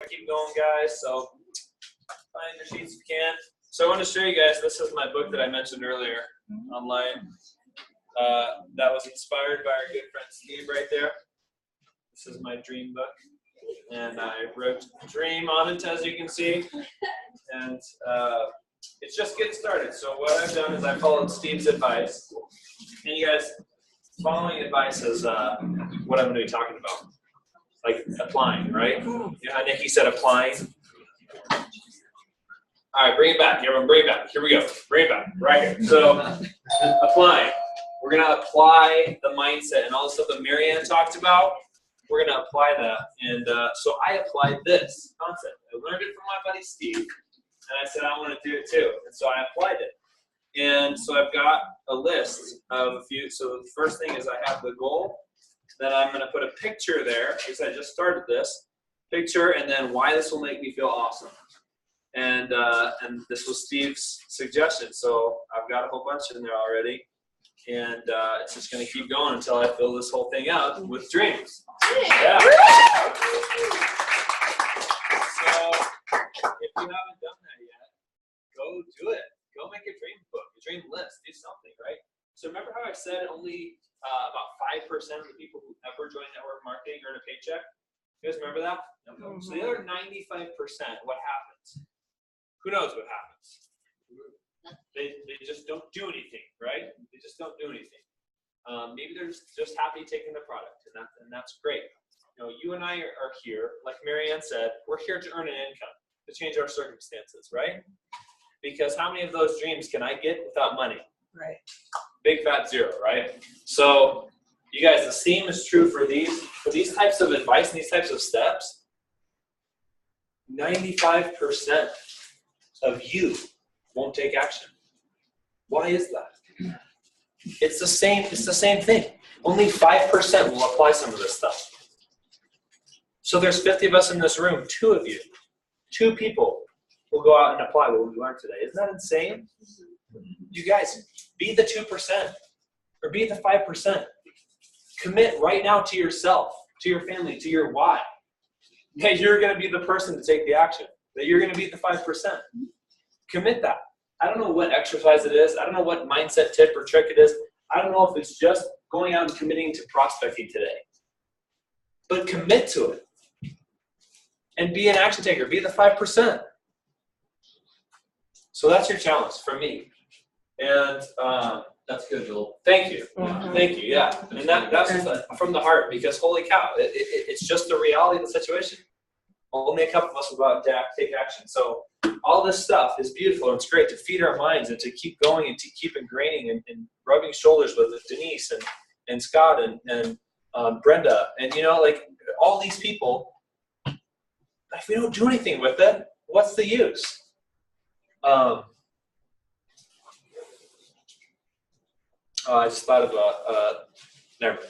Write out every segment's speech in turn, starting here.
Keep going, guys. So find your sheets if you can. So I want to show you guys, this is my book that I mentioned earlier online. That was inspired by our good friend Steve right there. This is my dream book. And I wrote dream on it, as you can see. And it's just getting started. So what I've done is I followed Steve's advice. And you guys, following advice is what I'm going to be talking about. Like applying, right? Yeah, Nikki said applying. All right, bring it back. Everyone, bring it back. Here we go. Bring it back. Right here. So applying. We're going to apply the mindset and all the stuff that Marianne talked about. We're going to apply that. And so I applied this concept. I learned it from my buddy Steve. And I said, I want to do it too. And so I applied it. And so I've got a list of a few. So the first thing is I have the goal. Then I'm going to put a picture there, because I just started this picture, and then why this will make me feel awesome. And this was Steve's suggestion, so I've got a whole bunch in there already, and it's just going to keep going until I fill this whole thing out with dreams. Yeah. So if you haven't done that yet, go do it. Go make a dream book, a dream list, do something, right? So remember how I said only about 5% of the people who ever join network marketing earn a paycheck? You guys remember that? Mm-hmm. So the other 95%, what happens? Who knows what happens? They just don't do anything, right? They just don't do anything. Maybe they're just happy taking the product, and that's great. You know, you and I are here, like Marianne said, we're here to earn an income, to change our circumstances, right? Because how many of those dreams can I get without money? Right. Big fat zero, right? So you guys, the same is true for these types of advice and these types of steps. 95% of you won't take action. Why is that? It's the same thing. Only 5% will apply some of this stuff. So there's 50 of us in this room, 2 of you, 2 people will go out and apply what we learned today. Isn't that insane? You guys, be the 2% or be the 5%. Commit right now to yourself, to your family, to your why. That you're going to be the person to take the action. That you're going to be the 5%. Commit that. I don't know what exercise it is. I don't know what mindset tip or trick it is. I don't know if it's just going out and committing to prospecting today. But commit to it. And be an action taker. Be the 5%. So that's your challenge from me. And that's good, Joel. Thank you. Mm-hmm. Thank you. Yeah. And that's from the heart, because holy cow, it's just the reality of the situation. Only a couple of us will go out and take action. So all this stuff is beautiful, and it's great to feed our minds and to keep going and to keep ingraining and rubbing shoulders with Denise and Scott and Brenda. And, you know, like all these people, if we don't do anything with it, what's the use? I just thought of never mind.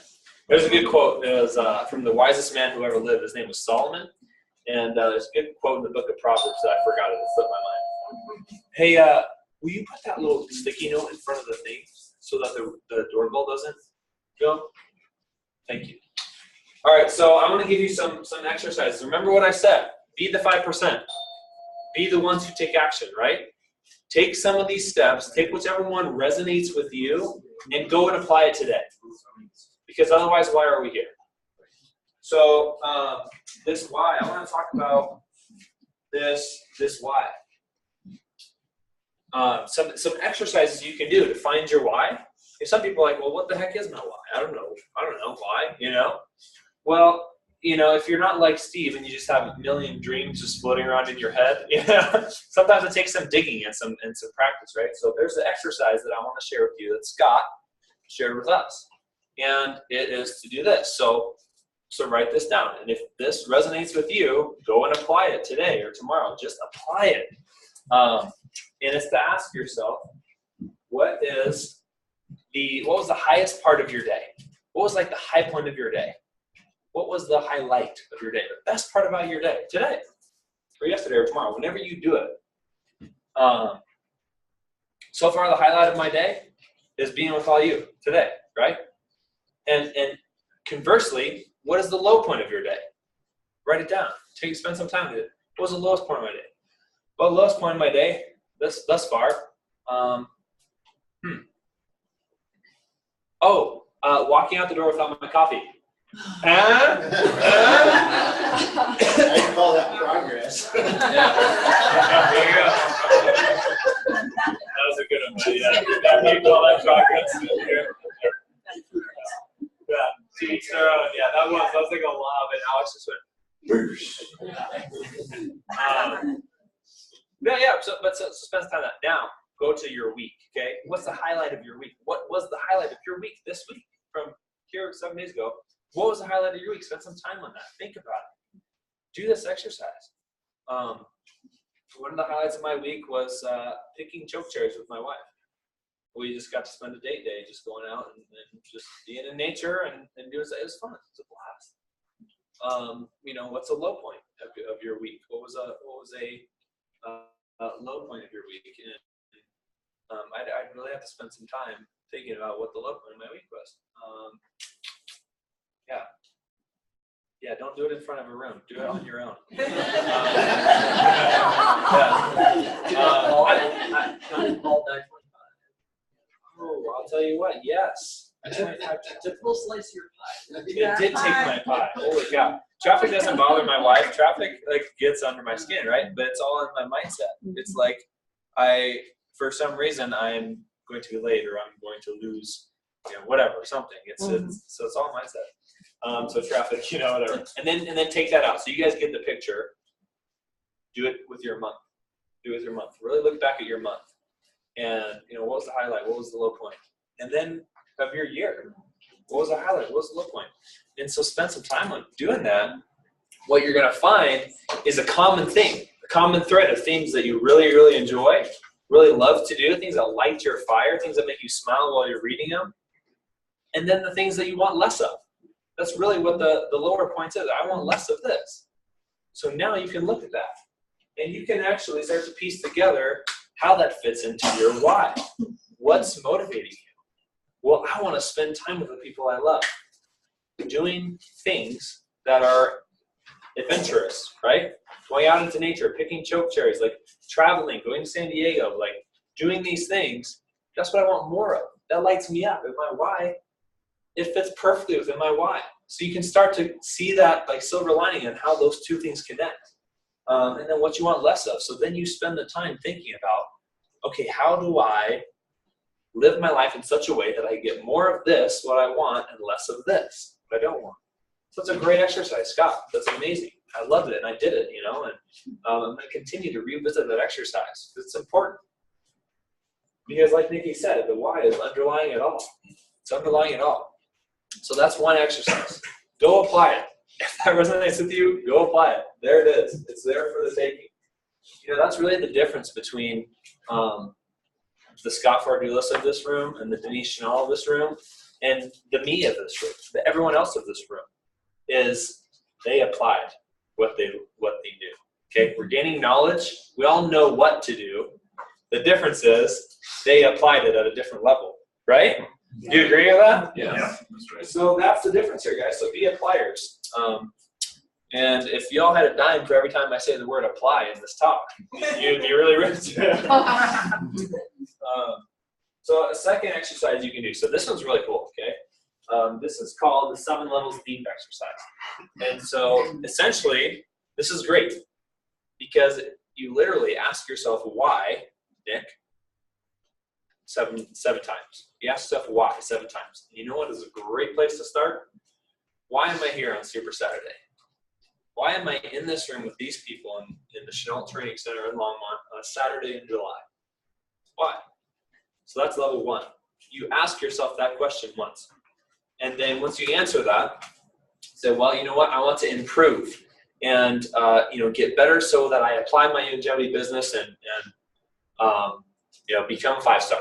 There's a good quote. It was from the wisest man who ever lived. His name was Solomon. And there's a good quote in the book of Proverbs that I forgot it. It slipped my mind. Hey, will you put that little sticky note in front of the thing so that the doorbell doesn't go? Thank you. All right, so I want to give you some exercises. Remember what I said. Be the 5%. Be the ones who take action, right? Take some of these steps. Take whichever one resonates with you and go and apply it today. Because otherwise, why are we here? So this why, I want to talk about this why. Some exercises you can do to find your why. If some people are like, well, what the heck is my why? I don't know why, you know? Well, you know, if you're not like Steve and you just have a million dreams just floating around in your head, you know, sometimes it takes some digging and some practice, right? So there's an exercise that I want to share with you that Scott shared with us. And it is to do this. So write this down. And if this resonates with you, go and apply it today or tomorrow. Just apply it. And it's to ask yourself, what was the highest part of your day? What was like the high point of your day? What was the highlight of your day? The best part about your day today or yesterday or tomorrow, whenever you do it. So far, the highlight of my day is being with all you today, right? And conversely, what is the low point of your day? Write it down. spend some time with it. What was the lowest point of my day? Well, the lowest point of my day thus far. Walking out the door without my coffee. I call that progress. Yeah. There you go. That was a good one. Yeah. That you call that progress. Yeah. To each their own. Yeah, that was like a lob, and Alex just went. So spend time on that. Now, go to your week. Okay, what's the highlight of your week? What was the highlight of your week this week from here 7 days ago? What was the highlight of your week? Spend some time on that. Think about it. Do this exercise. One of the highlights of my week was picking choke cherries with my wife. We just got to spend a date day, just going out and just being in nature and doing it. It was fun. It was a blast. What's a low point of your week? What was a low point of your week? And I'd really have to spend some time thinking about what the low point of my week was. Yeah, don't do it in front of a room. Do it on your own. I'll tell you what, yes. I took a little slice of your pie. It did take my pie. Holy cow. Traffic doesn't bother my wife. Traffic gets under my skin, right? But it's all in my mindset. It's like for some reason, I'm going to be late or I'm going to lose, something. So it's all mindset. So traffic, whatever. And then take that out. So you guys get the picture. Do it with your month. Do it with your month. Really look back at your month. And, what was the highlight? What was the low point? And then of your year, what was the highlight? What was the low point? And so spend some time on doing that. What you're going to find is a common thing, a common thread of things that you really, really enjoy, really love to do, things that light your fire, things that make you smile while you're reading them, and then the things that you want less of. That's really what the lower point is. I want less of this. So now you can look at that, and you can actually start to piece together how that fits into your why. What's motivating you? Well, I want to spend time with the people I love. Doing things that are adventurous, right? Going out into nature, picking choke cherries, traveling, going to San Diego, doing these things. That's what I want more of. That lights me up. And my why, it fits perfectly within my why. So you can start to see that silver lining and how those two things connect. And then what you want less of. So then you spend the time thinking about, okay, how do I live my life in such a way that I get more of this, what I want, and less of this, what I don't want. So it's a great exercise, Scott. That's amazing. I loved it, and I did it, and I'm going to continue to revisit that exercise. It's important. Because like Nikki said, the why is underlying it all. It's underlying it all. So that's one exercise. Go apply it. If that resonates with you, go apply it. There it is. It's there for the taking. That's really the difference between the Scott Fardulis of this room and the Denise Chanel of this room and the me of this room, everyone else of this room, is they applied what they do. Okay, we're gaining knowledge. We all know what to do. The difference is they applied it at a different level, right? Do you agree with that? Yeah. That's right. So that's the difference here, guys. So be appliers. And if y'all had a dime for every time I say the word apply in this talk, you'd be really rich. So a second exercise you can do. So this one's really cool, okay? This is called the 7 levels deep exercise. And so essentially, this is great because you literally ask yourself why, Nick, seven times. You ask yourself why 7 times. You know what is a great place to start? Why am I here on Super Saturday? Why am I in this room with these people in the Chenault Training Center in Longmont on a Saturday in July? Why? So that's level 1. You ask yourself that question once. And then once you answer that, say, well, you know what? I want to improve and get better so that I apply my longevity business and become a 5-star.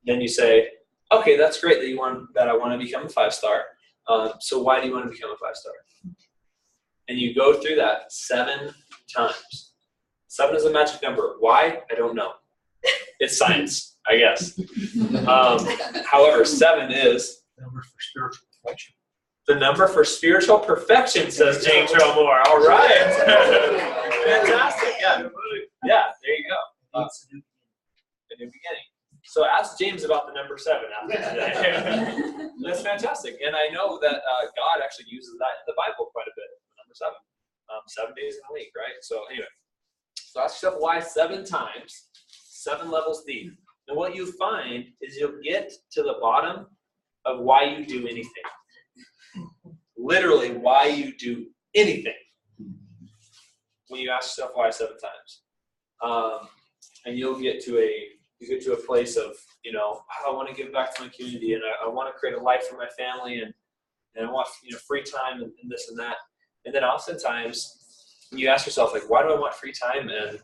Then you say, okay, that's great that I want to become a 5-star. So why do you want to become a 5-star? And you go through that 7 times. 7 is a magic number. Why? I don't know. It's science, I guess. However, 7 is number for spiritual perfection. The number for spiritual perfection, says James Earl Moore. All right. Fantastic. Yeah. Yeah, there you go. A new beginning. So ask James about the number 7 after today. That's fantastic. And I know that God actually uses that in the Bible quite a bit. Number 7. 7 days in a week, right? So anyway. So ask yourself why 7 times, 7 levels deep. And what you find is you'll get to the bottom of why you do anything. Literally, why you do anything. When you ask yourself why 7 times. And you'll get to a place of, I want to give back to my community, and I want to create a life for my family, and I want free time and this and that. And then oftentimes you ask yourself, like, why do I want free time and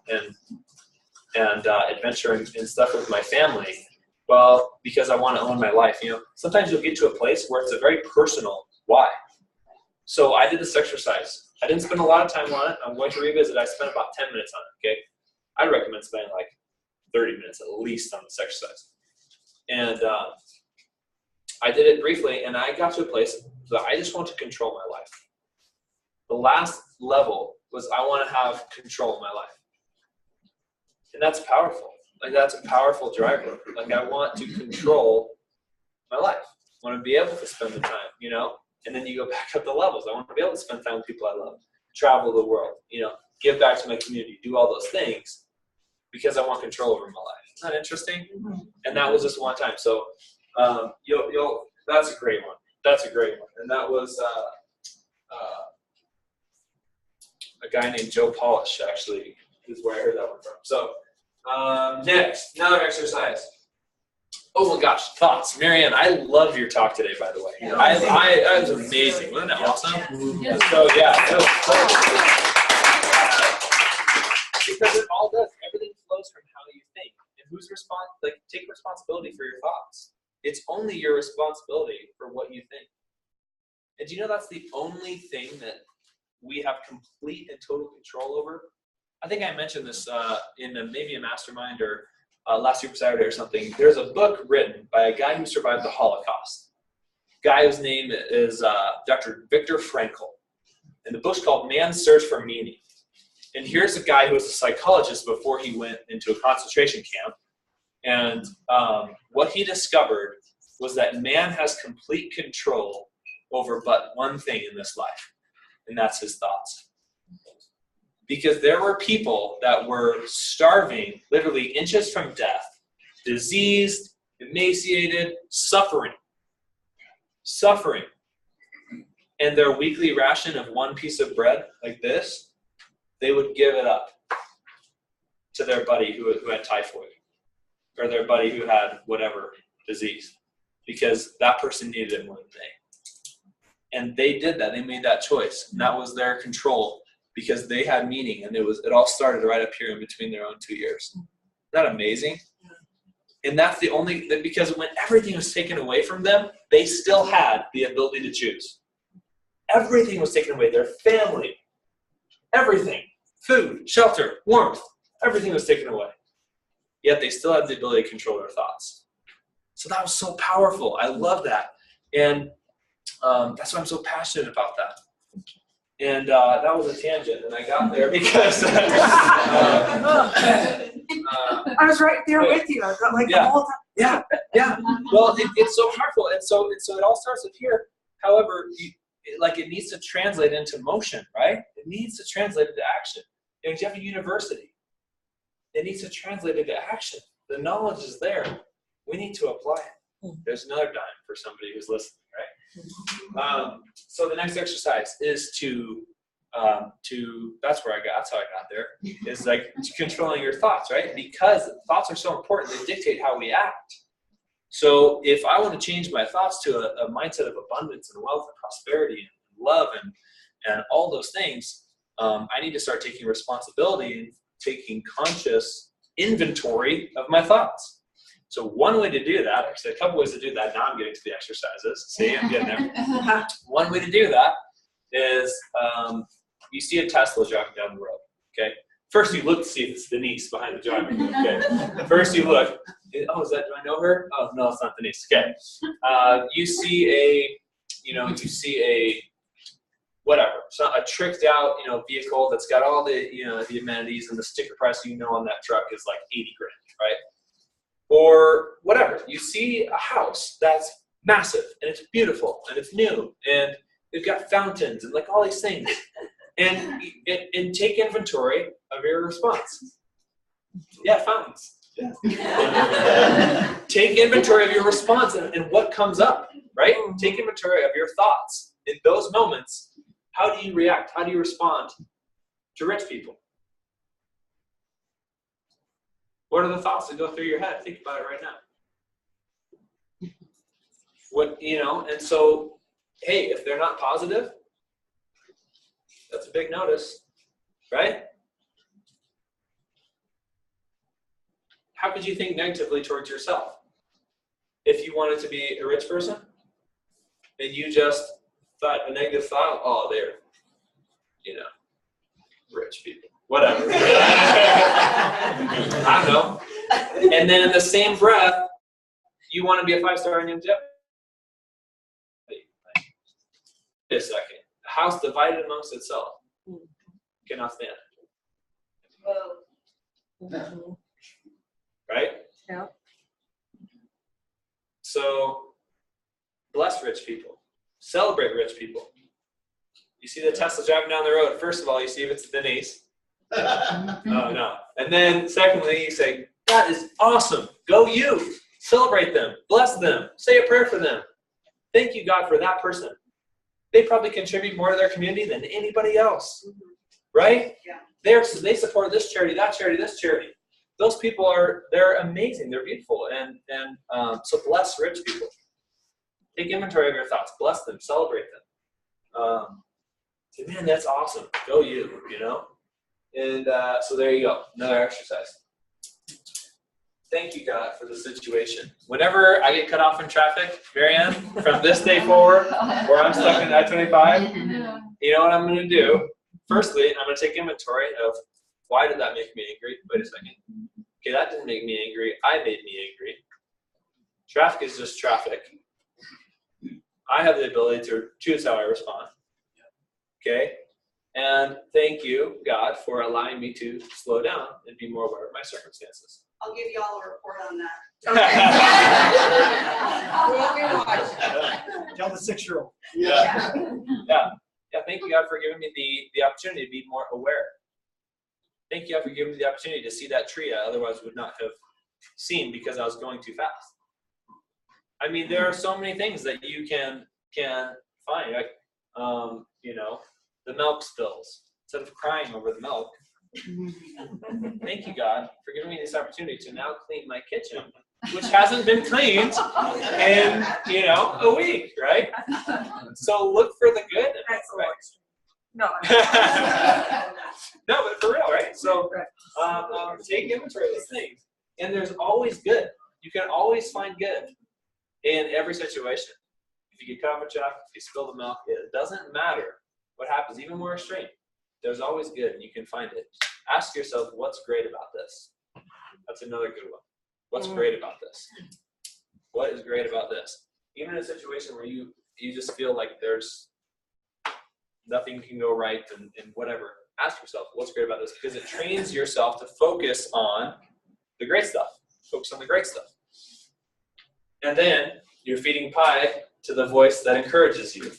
adventure and stuff with my family? Well, because I want to own my life. Sometimes you'll get to a place where it's a very personal why. So I did this exercise. I didn't spend a lot of time on it. I'm going to revisit. I spent about 10 minutes on it. Okay, I'd recommend spending like 30 minutes at least on this exercise. And I did it briefly, and I got to a place that I just want to control my life. The last level was I want to have control of my life. And that's powerful. Like, that's a powerful driver. Like, I want to control my life. I want to be able to spend the time, And then you go back up the levels. I want to be able to spend time with people I love, travel the world, give back to my community, do all those things because I want control over my life. Isn't that interesting? Mm-hmm. And that was just one time. So that's a great one. That's a great one. And that was a guy named Joe Polish, actually, is where I heard that one from. So next, another exercise. Oh my gosh, thoughts. Marianne, I love your talk today, by the way. That was amazing. Wasn't that awesome? Yeah. So yeah, because it all does. Everything flows from how you think. And take responsibility for your thoughts. It's only your responsibility for what you think. And do you know that's the only thing that we have complete and total control over? I think I mentioned this in maybe a mastermind or last Super Saturday or something. There's a book written by a guy who survived the Holocaust. Guy whose name is Dr. Viktor Frankl. And the book's called Man's Search for Meaning. And here's a guy who was a psychologist before he went into a concentration camp. And what he discovered was that man has complete control over but one thing in this life, and that's his thoughts. Because there were people that were starving, literally inches from death, diseased, emaciated, suffering. And their weekly ration of one piece of bread, like this, they would give it up to their buddy who had typhoid, or their buddy who had whatever disease, because that person needed it more than they. And they did that. They made that choice. And that was their control, because they had meaning, and it all started right up here in between their own 2 ears. Isn't that amazing? And that's because when everything was taken away from them, they still had the ability to choose. Everything was taken away. Their family, everything, food, shelter, warmth, everything was taken away. Yet they still had the ability to control their thoughts. So that was so powerful. I love that. And that's why I'm so passionate about that. And that was a tangent, and I got there because I was right there with you. I got the whole time. Yeah. Well, it's so powerful, and so it all starts with here. However, it needs to translate into motion, right? It needs to translate into action. You have a university. It needs to translate into action. The knowledge is there. We need to apply it. There's another dime for somebody who's listening, right? So the next exercise is that's how I got there, is like controlling your thoughts, right? Because thoughts are so important, they dictate how we act. So if I want to change my thoughts to a mindset of abundance and wealth and prosperity and love and all those things, I need to start taking responsibility and taking conscious inventory of my thoughts. So one way to do that, actually a couple ways to do that, now I'm getting to the exercises. See, I'm getting there. One way to do that is you see a Tesla driving down the road, okay? First you look to see if it's Denise behind the driver, okay? First you look, do I know her? Oh, no, it's not Denise, okay. You see you see a whatever, so a tricked out, vehicle that's got all the, the amenities, and the sticker price on that truck is like 80 grand, right? Or whatever. You see a house that's massive and it's beautiful and it's new and they've got fountains and like all these things, and take inventory of your response. Yeah, fountains. Yeah. Take inventory of your response and what comes up, right? Take inventory of your thoughts in those moments. How do you react? How do you respond to rich people? What are the thoughts that go through your head? Think about it right now. And so, hey, if they're not positive, that's a big notice, right? How could you think negatively towards yourself? If you wanted to be a rich person and you just thought a negative thought, oh, they're, rich people, whatever. I don't know. And then in the same breath, you want to be a 5-star in Jeopardy. Wait a second. A house divided amongst itself cannot stand. Whoa. Right? Yeah. So, bless rich people. Celebrate rich people. You see the Tesla driving down the road. First of all, you see if it's Denise. Oh, no. And then, secondly, you say, that is awesome. Go you. Celebrate them. Bless them. Say a prayer for them. Thank you, God, for that person. They probably contribute more to their community than anybody else. Right? Yeah. They support this charity, that charity, this charity. Those people they're amazing. They're beautiful. And so bless rich people. Take inventory of your thoughts. Bless them. Celebrate them. Say, man, that's awesome. Go you, And so there you go. Another exercise. Thank you, God, for the situation. Whenever I get cut off in traffic, Marianne, from this day forward, where I'm stuck in I-25, you know what I'm going to do? Firstly, I'm going to take inventory of why did that make me angry? Wait a second. Okay, that didn't make me angry. I made me angry. Traffic is just traffic. I have the ability to choose how I respond. Okay? And thank you, God, for allowing me to slow down and be more aware of my circumstances. I'll give you all a report on that. Tell the 6-year-old. Yeah. Thank you, God, for giving me the opportunity to be more aware. Thank you, God, for giving me the opportunity to see that tree I otherwise would not have seen because I was going too fast. I mean, there are so many things that you can find. Like, the milk spills. Instead of crying over the milk, thank you, God, for giving me this opportunity to now clean my kitchen, which hasn't been cleaned in, a week, right? So look for the good. Right? No. No, but for real, right? So take inventory of these things. And there's always good. You can always find good in every situation. If you get cut off a traffic, if you spill the milk, it doesn't matter what happens, even more extreme. There's always good, and you can find it. Ask yourself, what's great about this? That's another good one. What's great about this? What is great about this? Even in a situation where you just feel like there's nothing can go right and whatever, ask yourself, what's great about this? Because it trains yourself to focus on the great stuff. Focus on the great stuff. And then you're feeding pie to the voice that encourages you.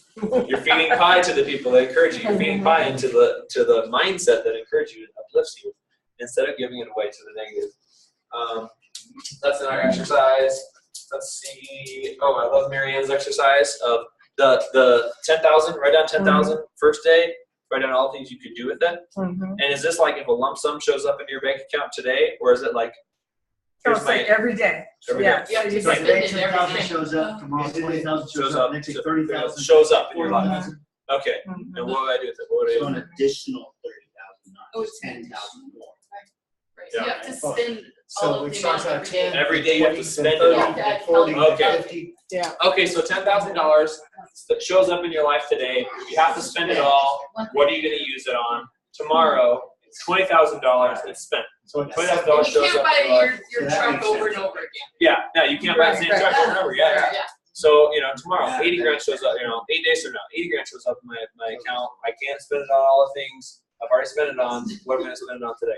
You're feeding pie to the people that encourage you. You're feeding pie into the mindset that encourages you and uplifts you instead of giving it away to the negative. That's another exercise. Let's see. Oh, I love Marianne's exercise of the 10,000. Write down 10,000 first day. Write down all the things you could do with it. And is this like if a lump sum shows up in your bank account today, or is it like? It's like every day. Every Yeah. day. Yeah. It's like today 10,000 shows up, tomorrow 20,000 shows up, next day 30,000 shows up in your life. 40,000. Okay. And what do I do with it? What do So I an do? additional 30,000, not Oh, just 10,000 more. Right. Yeah. You have to spend So all of it the starts amount at every day. 10. Every day you have to spend it 30, all. Yeah. 40, Okay. 50. Yeah. Okay, so $10,000 that shows up in your life today. You have to spend it all. What are you going to use it on? Tomorrow, $20,000 is spent. So it's $20,000 You shows can't up buy in your life. your So that truck makes over sense. and over again. Yeah, no, you can't buy the same truck over and over. Yeah. Yeah. So, tomorrow, 80 grand shows up, 8 days from now, 80 grand shows up in my account. I can't spend it on all the things I've already spent it on. What am I going to spend it on today?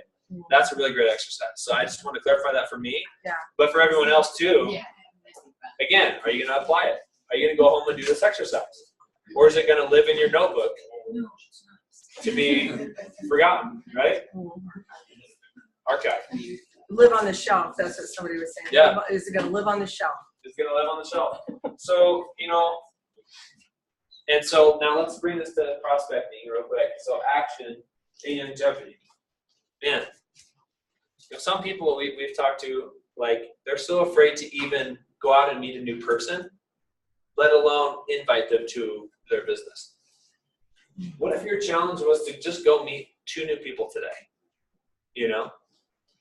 That's a really great exercise. So I just want to clarify that for me. Yeah. But for everyone else too, Yeah. again, are you going to apply it? Are you going to go home and do this exercise? Or is it going to live in your notebook to be forgotten, right? Archive. Live on the shelf, that's what somebody was saying. Yeah. Is it gonna live on the shelf? It's going to live on the shelf. So, and so now let's bring this to prospecting real quick. So action and longevity. Man, some people we've talked to, like, they're so afraid to even go out and meet a new person, let alone invite them to their business. What if your challenge was to just go meet 2 new people today?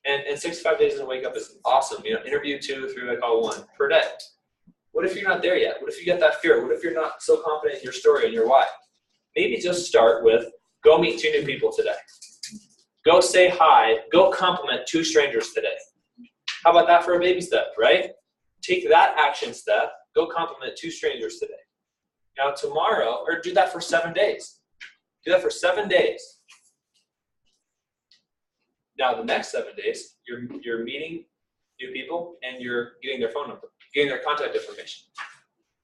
And 65 days in a wake up is awesome. Interview 2, 3, I call 1 per day. What if you're not there yet? What if you get that fear? What if you're not so confident in your story and your why? Maybe just start with, go meet 2 new people today. Go say hi. Go compliment 2 strangers today. How about that for a baby step, right? Take that action step. Go compliment 2 strangers today. Now tomorrow, or do that for 7 days. Do that for 7 days. Now the next 7 days, you're meeting new people and you're getting their phone number, getting their contact information.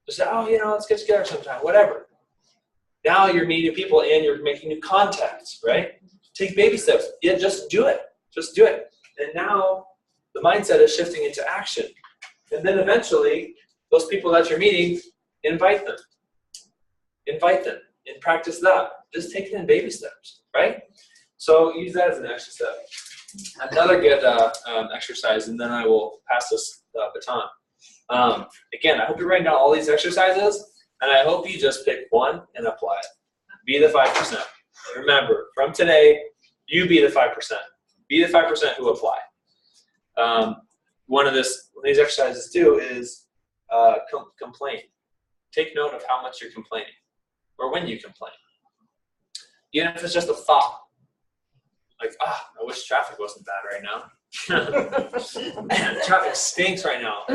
Just say, let's get together sometime, whatever. Now you're meeting new people and you're making new contacts, right? Take baby steps. Yeah, just do it. Just do it. And now the mindset is shifting into action. And then eventually, those people that you're meeting, invite them. Invite them and practice that. Just take it in baby steps, right? So use that as an action step. Another good exercise, and then I will pass this baton. Again, I hope you're writing down all these exercises, and I hope you just pick one and apply it. Be the 5%. Remember, from today, you be the 5%. Be the 5% who apply. One of these exercises too is complain. Take note of how much you're complaining, or when you complain. Even if it's just a thought. Like, I wish traffic wasn't bad right now. Man, traffic stinks right now.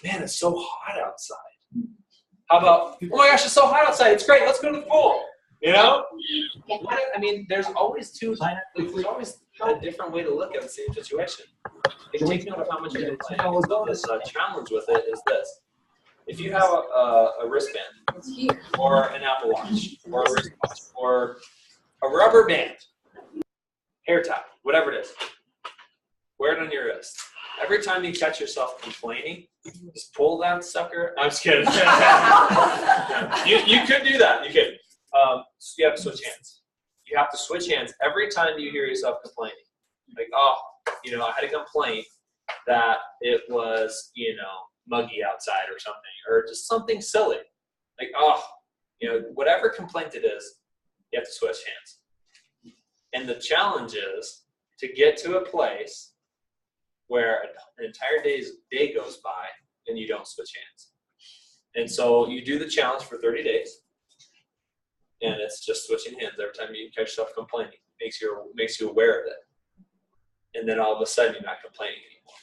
Man, it's so hot outside. How about, oh my gosh, it's so hot outside. It's great. Let's go to the pool. There's always there's always a different way to look at the same situation. Take note of how much you're complaining. This challenge with it is this. If you have a wristband, or an Apple Watch, or a wristwatch, or a rubber band, hair tie, whatever it is, wear it on your wrist. Every time you catch yourself complaining, just pull that sucker. I'm just kidding. You could do that. You could. You have to switch hands. You have to switch hands every time you hear yourself complaining. Like, I had a complaint that it was, muggy outside or something, or just something silly. Like, whatever complaint it is, you have to switch hands. And the challenge is to get to a place where an entire day goes by and you don't switch hands. And so you do the challenge for 30 days. And it's just switching hands every time you catch yourself complaining. Makes you aware of it. And then all of a sudden you're not complaining anymore.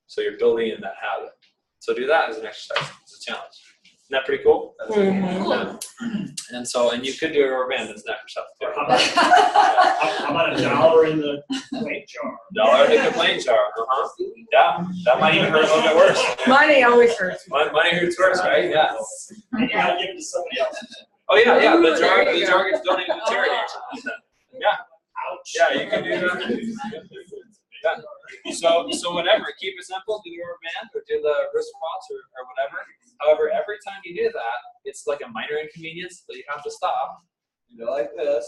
So you're building in that habit. So do that as an exercise. It's a challenge. Isn't that pretty cool? Cool. And you could do a rubber band that's not yourself. How about $1 in the complaint jar? $1 in the complaint jar. Yeah, that might even hurt a little bit worse. Money always hurts. Money hurts worse, right? Yeah. And you gotta give it to somebody else. Oh yeah. Ooh, The jar there you go. gets donated to charity or something like that. Yeah. Ouch. Yeah, you can do that. Yeah. So whatever, keep it simple. Do the rubber band or do the wristwatch or whatever. However, every time you do that, it's like a minor inconvenience, but you have to stop. You go like this,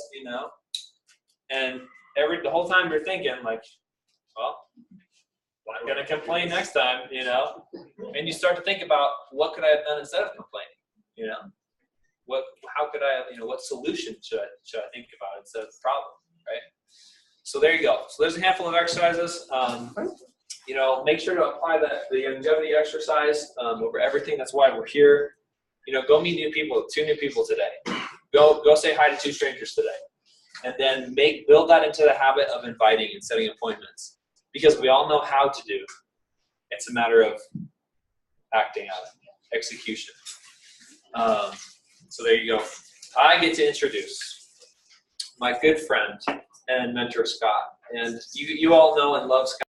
and the whole time you're thinking like, well, I'm gonna complain next time, and you start to think about what could I have done instead of complaining, how could I have, what solution should I think about instead of the problem, right? So there you go. So there's a handful of exercises. Make sure to apply the longevity exercise over everything. That's why we're here. Go meet new people, 2 new people today. Go say hi to 2 strangers today. And then build that into the habit of inviting and setting appointments. Because we all know how to do. It's a matter of acting out. execution. So there you go. I get to introduce my good friend and mentor, Scott. And you all know and love Scott.